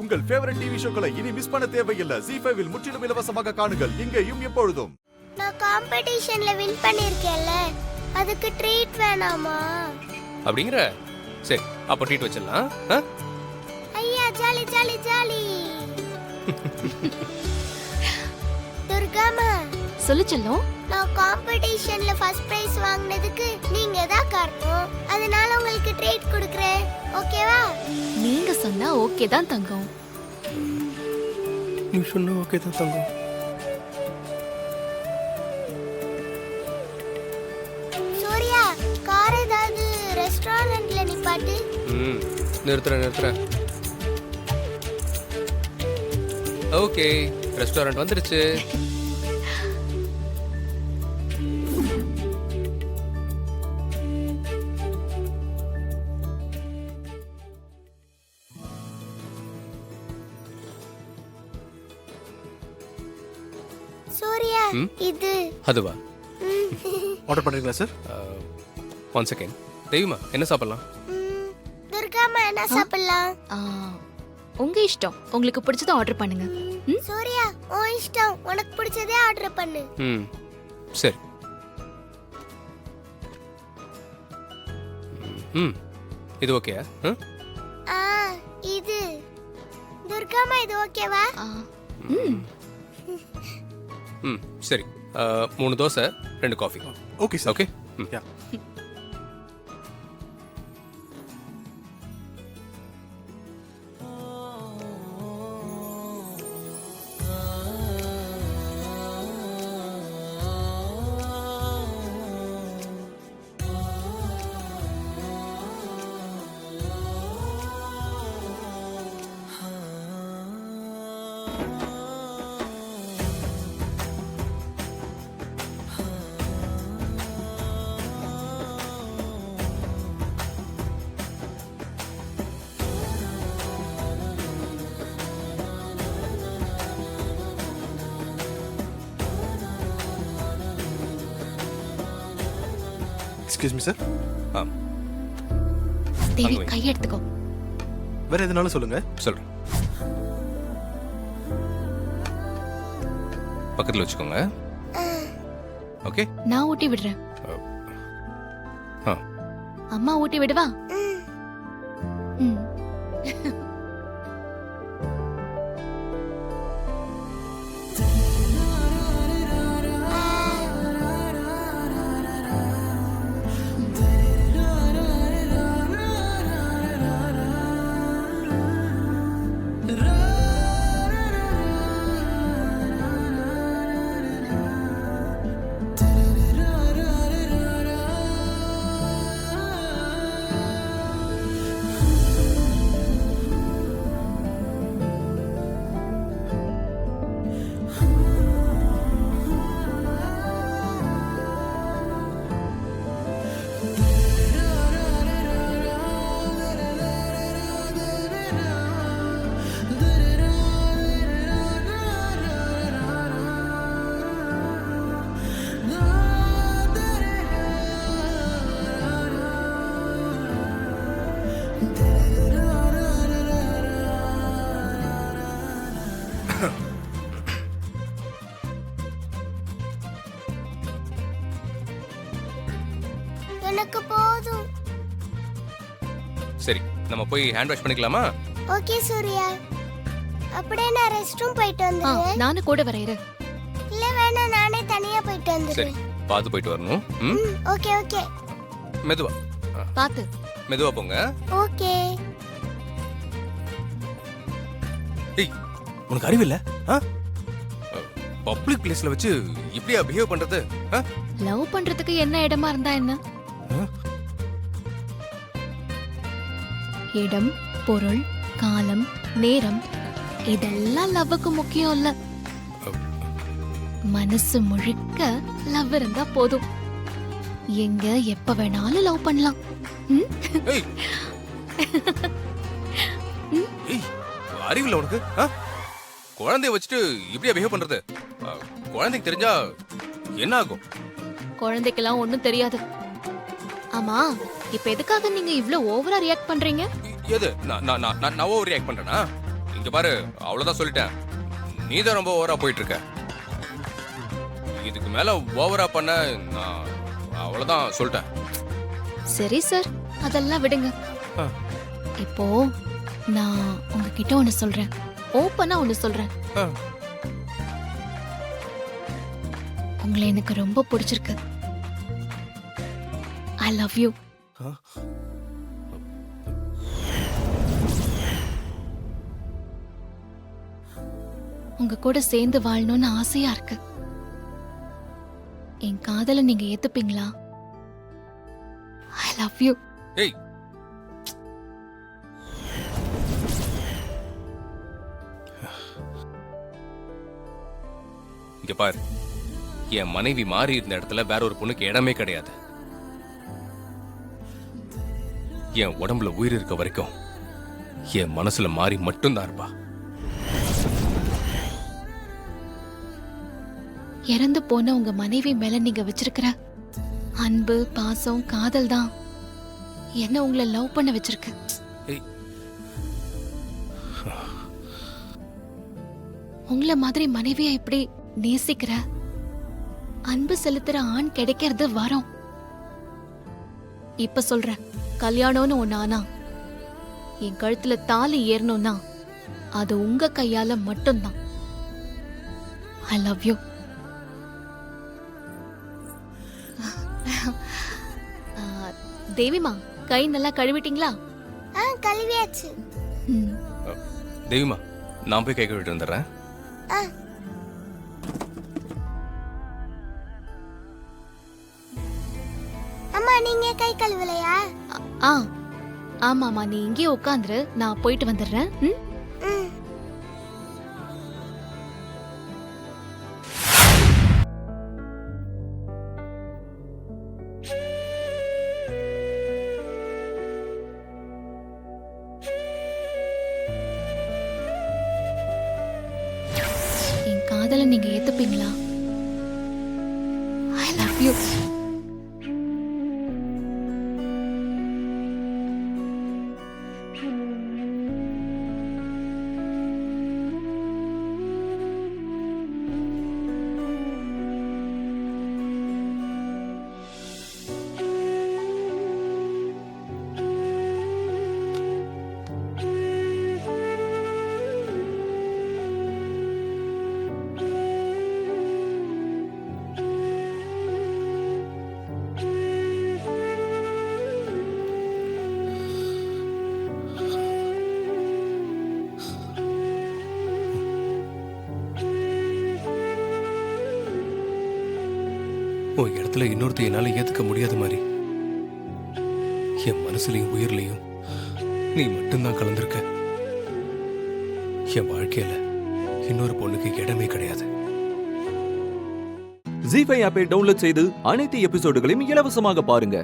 உங்கள் favourite TV ஷோக்களை இனி miss பண்ண தேவையில்லை. ZEE5 இல் முற்றிலும் இலவசமாக காணுங்கள். இங்கேயும் எப்பொழுதும். நான் காம்படிஷன்ல வின் பண்ணிருக்கேன்ல, அதுக்கு ட்ரீட் வேணாமா? அப்படிங்கிற? சரி, அப்ப ட்ரீட் வச்சிடலாம். ஐயா ஜாலி ஜாலி ஜாலி. துர்காமா சொல்லு செல்லம். நான் காம்படிஷன்ல ஃபர்ஸ்ட் பிரைஸ் வாங்குனதுக்கு நீங்க தான் காரணம். அதனால உங்களுக்கு ட்ரீட் கொடுக்கிறேன். ஓகேவா? நீங்க சொன்னா ஓகே தான் தங்கம். நீ சொன்னா ஓகே தான் தங்கம். சூர்யா, கார் ஏதாவது ரெஸ்டாரண்ட்ல நிப்பாட்டு. நிறுத்துறேன். ஓகே, ரெஸ்டாரண்ட் வந்துருச்சு. சூர்யா, இது அதுவா? ஆர்டர் பண்றீங்களா சார்? One second. தெய்வமா, என்ன சாப்பிடலாம்? துர்காமா என்ன சாப்பிடலாம்? உங்க இஷ்டம். உங்களுக்கு பிடிச்சத ஆர்டர் பண்ணுங்க. சூர்யா, உன் இஷ்டம். உனக்கு பிடிச்சதே ஆர்டர் பண்ணு. சரி. இது ஓகேயா? இது துர்காமா, இது ஓகேவா? சரி. 3 dosa 2 coffee. Okay sir. Okay. Yeah. Excuse me sir. Devi, கை எடுத்துக்கோ. வேற எதுனாலும் சொல்லுங்க. சொல்றேன். பக்கத்துல வச்சுக்கோங்க. ஓகே. நான் ஊட்டி விடுறேன். அம்மா ஊட்டி விடுவா? எனக்கு போதும். சரி, நம்ம போய் ஹேண்ட் வாஷ் பண்ணிக்கலாமா? ஓகே சூர்யா. அப்படியே நான் ரெஸ்ட் ரூம் போயிட்டு வந்துடுறேன். நானும் கூட வரேன். இல்ல வேணாம், நானே தனியா போயிட்டு சரி, வந்துடுறேன். பார்த்து போயிட்டு வரணும். Okay okay. மெதுவா. பாத்து. மெதுவா போங்க. ஓகே. ஏய், உனக்கு அறிவு இல்ல? பப்ளிக் பிளேஸ்ல வச்சு இப்படியா பிஹேவ் பண்றது? லவ் பண்றதுக்கு என்ன இடமா இருந்தா என்ன? இடம், பொருள், காலம், நேரம் இதெல்லாம் லவ்வுக்கு முக்கியம் இல்ல. மனசு முழுக்க லவ் இருந்தா போதும். எங்க எப்ப வேணாலும் லவ் பண்ணலாம். அறிவில்ல உனக்கு? குழந்தைய வச்சுட்டு இப்படியா பிஹேவ் பண்றது? குழந்தைக்கு தெரிஞ்சா என்ன ஆகும்? குழந்தைக்கெல்லாம் ஒண்ணும் தெரியாது. ஆமா, இப்ப எதுக்காக நீங்க இவ்ளோ ஓவரா ரியாக்ட் பண்றீங்க? எது? நான் ஓவர் ரியாக்ட் பண்றேனா? இங்க இங்க பாரு, அவ்வளவுதான் சொல்லிட்டேன். நீ தான் ரொம்ப ஓவரா போயிட்டு இருக்க. இதுக்கு மேல ஓவரா பண்ண நான் அவ்வளவுதான் சொல்லிட்டேன். சரி சார், அதெல்லாம் விடுங்க. ஆ. இப்போ நான் உங்ககிட்ட ஒண்ணு சொல்றேன், ஓப்பனா ஒண்ணு சொல்றேன். ஆ. உங்களை எனக்கு ரொம்ப பிடிச்சிருக்கு. I love you. உங்க கூட சேர்ந்து வாழணும்னு ஆசையா இருக்கு. என் காதலை நீங்க ஏத்துப்பீங்களா? I love you. ஏய், இங்க பாரு, என் மனைவி மாறி இருந்த இடத்துல வேற ஒரு பொண்ணுக்கு இடமே கிடையாது. என் உடம்புல உயிர் இருக்க வரைக்கும் என் மனசுல மாறி மட்டும்தான் இருப்பா. இறந்து போன உங்க மனைவி மேல நீங்க வச்சிருக்கிற அன்பு, பாசம், காதல் தான் என்ன உங்களை லவ் பண்ண வச்சிருக்கு. ஏய், உங்கள மாதிரி மனைவியை இப்படி நேசிக்கிற, அன்பு செலுத்துற ஆண் கிடைக்கிறது வரும். இப்ப சொல்ற, கல்யாணம்னு ஒண்ணு ஆனா என் கழுத்துல தாலி ஏறணும்னா அது உங்க கையால மட்டும்தான். I love you. தேவிமா, கை நல்லா கழுவிட்டீங்களா? கழுவியாச்சு. ம். தேவிமா, நான் போய் கை கழுவிட்டு வந்துடுறேன். ஆ. அம்மா, நீங்க கை கழுவலையா? ஆ ஆமாமா, நீ இங்கே உட்காந்துரு, நான் போயிட்டு வந்துடுறேன். ம்? ம். என் காதலை நீங்க ஏத்துப்பீங்களா? I love you. உன் இடத்துல இன்னொருத்த என்னால ஏத்துக்க முடியாத மாதிரி என் மனசுலயும் உயிர்லயும் நீ மட்டும்தான் கலந்திருக்க. என் வாழ்க்கையில இன்னொரு பொண்ணுக்கு இடமே கிடையாது. ஜீ5 ஆப்பை டவுன்லோட் செய்து அனைத்து எபிசோடுகளையும் இலவசமாக பாருங்க.